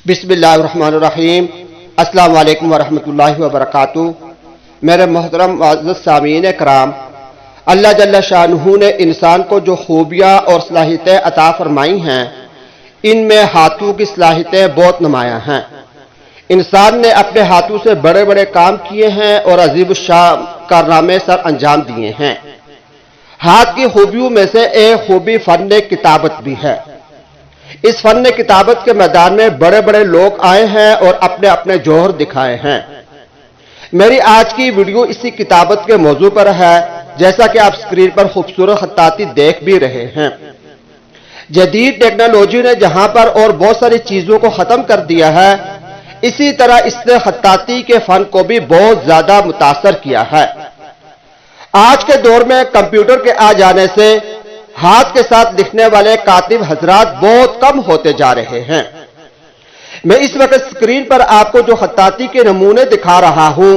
بسم اللہ الرحمن الرحیم۔ السلام علیکم ورحمۃ اللہ وبرکاتہ۔ میرے محترم معزز سامعین کرام، اللہ جل شانہ نے انسان کو جو خوبیاں اور صلاحیتیں عطا فرمائی ہیں، ان میں ہاتھوں کی صلاحیتیں بہت نمایاں ہیں۔ انسان نے اپنے ہاتھوں سے بڑے بڑے کام کیے ہیں اور عظیم الشان کارنامے سر انجام دیے ہیں۔ ہاتھ کی خوبیوں میں سے ایک خوبی فن کتابت بھی ہے۔ اس فن کتابت کے میدان میں بڑے بڑے لوگ آئے ہیں اور اپنے اپنے جوہر دکھائے ہیں۔ میری آج کی ویڈیو اسی کتابت کے موضوع پر ہے، جیسا کہ آپ اسکرین پر خوبصورت خطاطی دیکھ بھی رہے ہیں۔ جدید ٹیکنالوجی نے جہاں پر اور بہت ساری چیزوں کو ختم کر دیا ہے، اسی طرح اس نے خطاطی کے فن کو بھی بہت زیادہ متاثر کیا ہے۔ آج کے دور میں کمپیوٹر کے آ جانے سے ہاتھ کے ساتھ لکھنے والے کاتب حضرات بہت کم ہوتے جا رہے ہیں۔ میں اس وقت اسکرین پر آپ کو جو خطاطی کے نمونے دکھا رہا ہوں،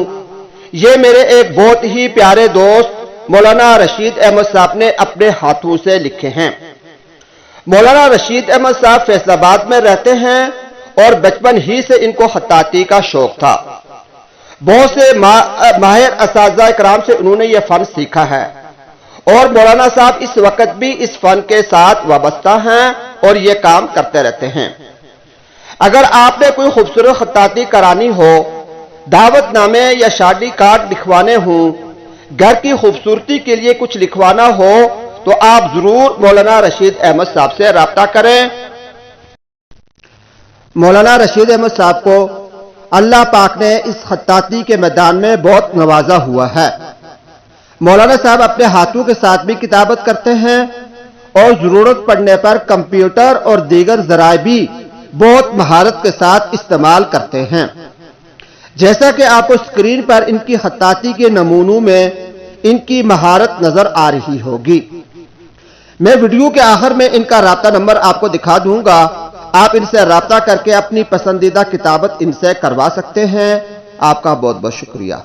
یہ میرے ایک بہت ہی پیارے دوست مولانا رشید احمد صاحب نے اپنے ہاتھوں سے لکھے ہیں۔ مولانا رشید احمد صاحب فیصل آباد میں رہتے ہیں اور بچپن ہی سے ان کو خطاطی کا شوق تھا۔ بہت سے ماہر اساتذہ کرام سے انہوں نے یہ فن سیکھا ہے اور مولانا صاحب اس وقت بھی اس فن کے ساتھ وابستہ ہیں اور یہ کام کرتے رہتے ہیں۔ اگر آپ نے کوئی خوبصورت خطاطی کرانی ہو، دعوت نامے یا شادی کارڈ لکھوانے ہوں، گھر کی خوبصورتی کے لیے کچھ لکھوانا ہو، تو آپ ضرور مولانا رشید احمد صاحب سے رابطہ کریں۔ مولانا رشید احمد صاحب کو اللہ پاک نے اس خطاطی کے میدان میں بہت نوازا ہوا ہے۔ مولانا صاحب اپنے ہاتھوں کے ساتھ بھی کتابت کرتے ہیں اور ضرورت پڑنے پر کمپیوٹر اور دیگر ذرائع بھی بہت مہارت کے ساتھ استعمال کرتے ہیں۔ جیسا کہ آپ کو اسکرین پر ان کی خطاطی کے نمونوں میں ان کی مہارت نظر آ رہی ہوگی۔ میں ویڈیو کے آخر میں ان کا رابطہ نمبر آپ کو دکھا دوں گا، آپ ان سے رابطہ کر کے اپنی پسندیدہ کتابت ان سے کروا سکتے ہیں۔ آپ کا بہت بہت شکریہ۔